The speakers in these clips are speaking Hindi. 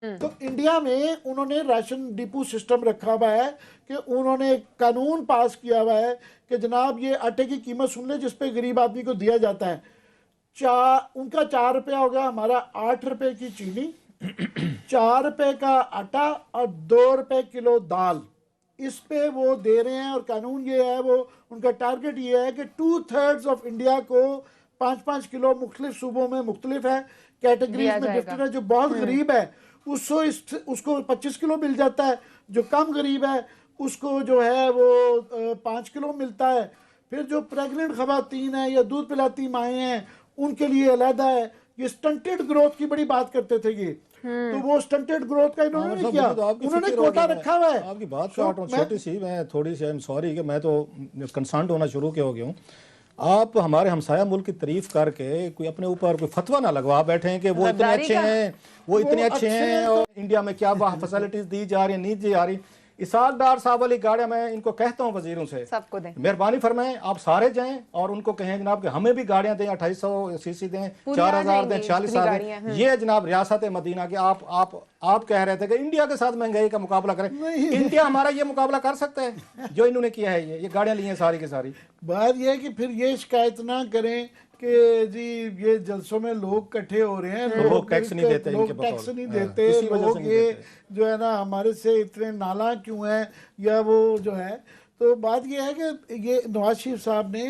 तो इंडिया में उन्होंने राशन डिपो सिस्टम रखा हुआ है कि उन्होंने एक कानून पास किया हुआ है कि जनाब ये आटे की कीमत सुन ले जिस पे गरीब आदमी को दिया जाता है। उनका 4 रुपया हो गया, हमारा 8 रुपए की चीनी, 4 रुपए का आटा और 2 रुपए किलो दाल, इस पे वो दे रहे हैं। और कानून ये है, वो उनका टारगेट ये है कि 2/3 ऑफ इंडिया को 5-5 किलो मुख्तलिफ सूबों में मुख्तलिफ है कैटेगरीज में गिफ्टेड है। जो बहुत गरीब है उसको 25 किलो मिल जाता है, जो कम गरीब है उसको जो है वो 5 किलो मिलता है। फिर जो प्रेग्नेंट खवातीन है या दूध पिलाती माएँ हैं उनके लिए अलहदा है। ये स्टंटेड ग्रोथ की बड़ी बात करते थे ये, तो वो स्टंटेड ग्रोथ का इन्होंने नहीं किया, उन्होंने कोटा रखा हुआ है। आपकी बात छोटी सी, मैं थोड़ी सी सॉरी कि मैं तो कंसर्न होना शुरू हो गया हूँ। आप हमारे हमसाया मुल्क की तारीफ करके कोई अपने ऊपर कोई फतवा ना लगवा बैठे हैं कि वो इतने अच्छे हैं, वो इतने अच्छे हैं और इंडिया में क्या फैसिलिटीज दी जा रही है, नहीं दी जा रही। इसाक डार साहब वाली गाड़ियां मैं इनको कहता हूं वजीरों से सबको दें, मेहरबानी फरमाएं, आप सारे जाएं और उनको कहें जनाब कि हमें भी गाड़ियां दें, 2800 सीसी दें, 4000 दें, 40,000 दें। ये जनाब रियासत मदीना की आप कह रहे थे कि इंडिया के साथ महंगाई का मुकाबला करें। इंडिया हमारा ये मुकाबला कर सकता है जो इन्होंने किया है। ये गाड़ियां ली हैं सारी की सारी। बात यह है कि फिर ये शिकायत ना करें कि जी ये जलसों में लोग इकट्ठे हो रहे हैं, लोग टैक्स नहीं देते, लोग टैक्स नहीं देते, लोग ये जो है ना हमारे से इतने नाला क्यों है या वो जो है। तो बात ये है कि ये नवाज शरीफ साहब ने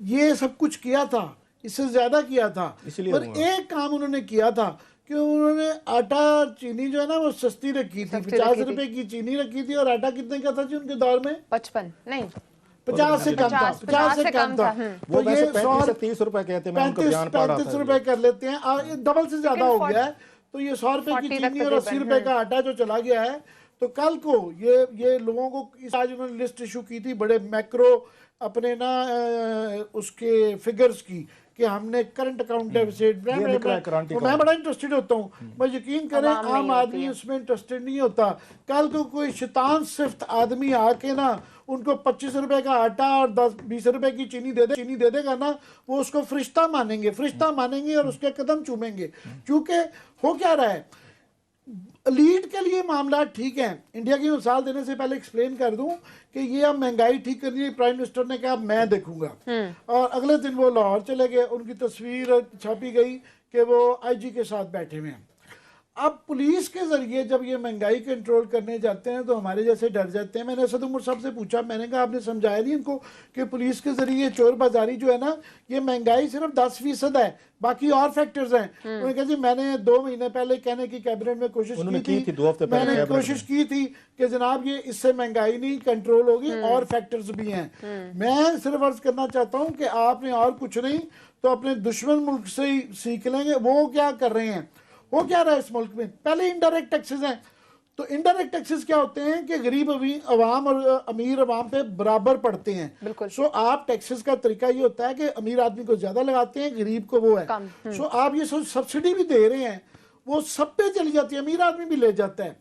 ये सब कुछ किया था, इससे ज्यादा किया था, पर एक काम उन्होंने किया था कि उन्होंने आटा चीनी जो है ना वो सस्ती रखी थी। 50 रुपए की चीनी रखी थी और आटा कितने का था जी उनके दौर में? 55 नहीं 50 से कम था, 50 से कम था। वो वैसे 35 से 30 रुपए कहते हैं, 35 रुपए कर लेते हैं, डबल से ज्यादा हो गया है। तो ये 100 रुपए की चीनी और 80 रुपए का आटा जो चला गया है। तो कल को ये लोगों को आज उन्होंने लिस्ट इशू की थी बड़े मैक्रो अपने ना उसके फिगर्स की कि हमने करंट अकाउंट डेफिसिट, मैं बड़ा इंटरेस्टेड होता हूँ, मैं यकीन करें आम आदमी उसमें इंटरेस्टेड नहीं होता। कल को कोई शैतान सिफ्त आदमी आके ना उनको 25 रुपए का आटा और 10-20 रुपए की चीनी दे देगा ना, वो उसको फरिश्ता मानेंगे और उसके कदम चूमेंगे। क्योंकि हो क्या रहा है, लीड के लिए मामला ठीक है। इंडिया की मिसाल देने से पहले एक्सप्लेन कर दूं कि ये अब महंगाई ठीक करनी है, प्राइम मिनिस्टर ने कहा मैं देखूंगा, और अगले दिन वो लाहौर चले गए, उनकी तस्वीर छापी गई कि वो आईजी के साथ बैठे हुए हैं। अब पुलिस के जरिए जब ये महंगाई कंट्रोल करने जाते हैं तो हमारे जैसे डर जाते हैं। मैंने असद उमर साहब से पूछा, मैंने कहा आपने समझाया नहीं इनको कि पुलिस के जरिए चोर बाजारी जो है ना, ये महंगाई सिर्फ 10% है, बाकी और फैक्टर्स हैं। उन्होंने कहा जी मैंने 2 महीने पहले कहने की कैबिनेट में कोशिश की थी, मैंने कोशिश की थी कि जनाब ये इससे महंगाई नहीं कंट्रोल होगी, और फैक्टर्स भी हैं। मैं सिर्फ अर्ज करना चाहता हूँ कि आपने और कुछ नहीं तो अपने दुश्मन मुल्क से ही सीख लेंगे। वो क्या कर रहे हैं, वो क्या रहा है इस मुल्क में, पहले इनडायरेक्ट टैक्सेस हैं। तो इनडायरेक्ट टैक्सेस क्या होते हैं कि गरीब अवाम और अमीर अवाम पे बराबर पड़ते हैं। सो आप टैक्सेस का तरीका ये होता है कि अमीर आदमी को ज्यादा लगाते हैं, गरीब को वो है। सो आप ये सब्सिडी भी दे रहे हैं, वो सब पे चली जाती है, अमीर आदमी भी ले जाता है,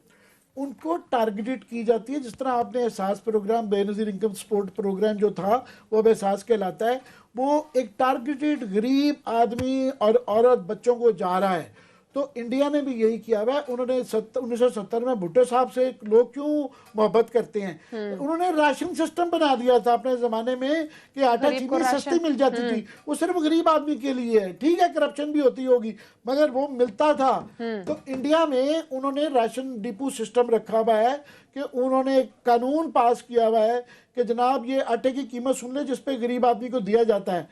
उनको टारगेटेड की जाती है। जिस तरह आपने Ehsaas programme, Benazir income support programme जो था वो अब एहसास कहलाता है, वो एक टारगेटेड गरीब आदमी और औरत बच्चों को जा रहा है। तो इंडिया ने भी यही किया हुआ है। उन्होंने 1970 में भुट्टो साहब से लोग क्यों मोहब्बत करते हैं, उन्होंने राशन सिस्टम बना दिया था अपने जमाने में कि आटा चीनी सस्ती मिल जाती थी, वो सिर्फ गरीब आदमी के लिए है। ठीक है करप्शन भी होती होगी मगर वो मिलता था। तो इंडिया में उन्होंने राशन डिपो सिस्टम रखा हुआ है कि उन्होंने एक कानून पास किया हुआ है कि जनाब ये आटे की कीमत सुन ले जिस पे गरीब आदमी को दिया जाता है।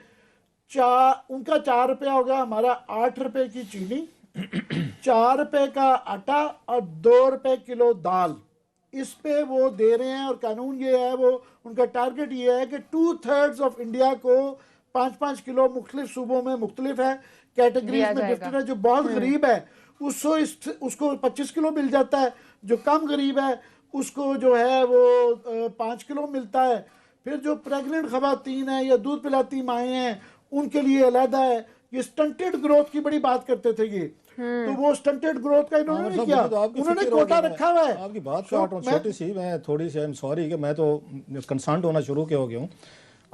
उनका 4 रुपया हो गया, हमारा 8 रुपए की चीनी, 4 रुपए का आटा और 2 रुपए किलो दाल, इस पे वो दे रहे हैं। और कानून ये है, वो उनका टारगेट ये है कि 2/3 ऑफ इंडिया को 5-5 किलो मुख्तलिफ सूबों में मुख्तलिफ है कैटेगरीज में गिफ्टेड है। जो बहुत गरीब है उसको 25 किलो मिल जाता है, जो कम गरीब है उसको जो है वो 5 किलो मिलता है। फिर जो प्रेग्नेंट खवातीन है या दूध पिलाती माएँ हैं उनके लिए अलहदा है। ये स्टंटेड ग्रोथ की बड़ी बात करते थे ये, तो वो स्टंटेड ग्रोथ का इन्होंने नहीं किया, उन्होंने कोटा रखा हुआ है। आपकी बात छोटी सी, मैं थोड़ी सी सॉरी कि मैं तो कंसर्न होना शुरू हो गया हूँ।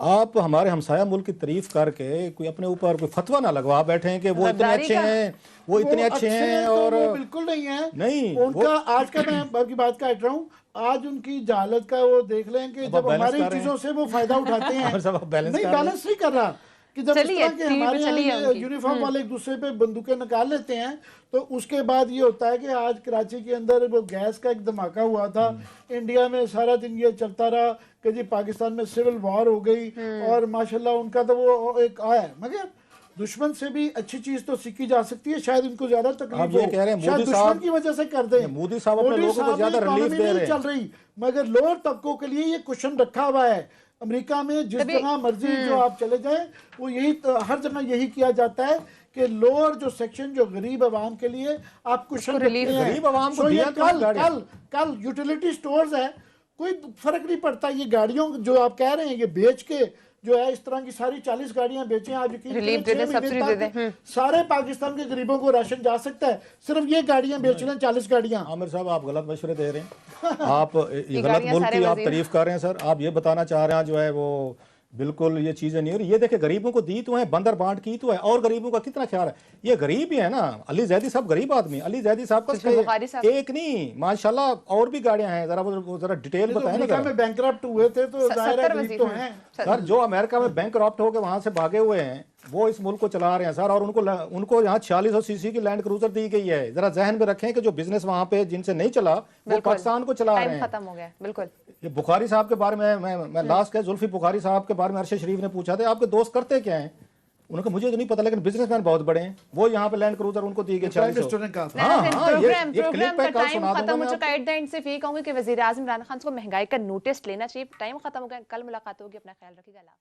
आप हमारे हमसाया मुल्क की तारीफ करके कोई अपने ऊपर कोई फतवा ना लगवा बैठे कि वो इतने अच्छे हैं, वो इतने अच्छे हैं। और वो बिल्कुल नहीं है। नहीं, उनका आज का, मैं आपकी बात काट रहा हूँ, आज उनकी जहालत का वो देख लें कि जब हमारी चीजों से वो फायदा उठाते हैं। नहीं, बैलेंस नहीं कर रहा कि जब इस तरह के हमारे यहाँ यूनिफॉर्म वाले एक दूसरे पे बंदूकें निकाल लेते हैं, तो उसके बाद ये होता है कि आज कराची के अंदर वो गैस का एक धमाका हुआ था, इंडिया में सारा दिन ये चलता रहा कि जी पाकिस्तान में सिविल वॉर हो गई, और माशाल्लाह उनका तो वो एक आया। मगर दुश्मन से भी अच्छी चीज तो सीखी जा सकती है, शायद इनको ज्यादा तकलीफ ये कह रहे हैं शायद दुश्मन की वजह से कर दें। मोदी साहब अपने लोगों को ज्यादा रिलीफ दे रहे हैं, चल रही, मगर लोअर तबकों के लिए ये क्वेश्चन रखा हुआ है। अमेरिका में जिस जगह मर्जी जो आप चले जाएं, वो यही हर जगह यही किया जाता है कि लोअर जो सेक्शन जो गरीब आवाम के लिए आप क्वेश्चन गरीब आवाम को दिया कल यूटिलिटी स्टोर्स है, कोई फर्क नहीं पड़ता। ये गाड़ियों जो आप कह रहे हैं ये बेच के जो है इस तरह की सारी 40 गाड़ियां बेचें, आप यकीन सारे पाकिस्तान के गरीबों को राशन जा सकता है, सिर्फ ये गाड़ियां बेच लें, 40 गाड़ियां। आमिर साहब आप गलत मशवरे दे रहे हैं। आप ये गलत मुल्क की आप तारीफ कर रहे हैं सर। आप ये बताना चाह रहे हैं जो है वो बिल्कुल ये चीजें नहीं हो रही। ये देखे गरीबों को दी तो है, बंदर बांट की तो है, और गरीबों का कितना ख्याल है। ये गरीब ही है ना, अली जैदी साहब गरीब आदमी, अली जैदी साहब का एक नहीं माशाल्लाह और भी गाड़ियां हैं। जरा डिटेल बताएं ना। अमेरिका में बैंकरप्ट हुए थे तो जाहिर है गरीब तो हैं सर। जो अमेरिका में बैंकरप्ट होकर वहां से भागे हुए हैं वो इस मुल्क को चला रहे हैं सर, और उनको यहाँ 4600 सीसी की लैंड क्रूजर दी गई है। जरा जहन में रखें कि जो बिजनेस वहां पे जिनसे नहीं चला वो पाकिस्तान को चला रहे हैं। खत्म हो गया बिल्कुल। ये बुखारी साहब के बारे में मैं लास्ट के जुल्फी बुखारी साहब के बारे में अरशद शरीफ ने पूछा था आपके दोस्त करते क्या हैं, उन्होंने कहा मुझे तो नहीं पता, लेकिन बिजनेसमैन बहुत बड़े हैं। वो यहाँ पे लैंड क्रूजर उनको दी गई 4600। प्रोग्राम खत्म हो चुका है। एट द एंड सिर्फ ये कहूंगी कि वजीर आजम इमरान खान को महंगाई का नोटिस लेना चाहिए। टाइम खत्म हो गया, कल मुलाकात होगी, अपना ख्याल रखिएगा।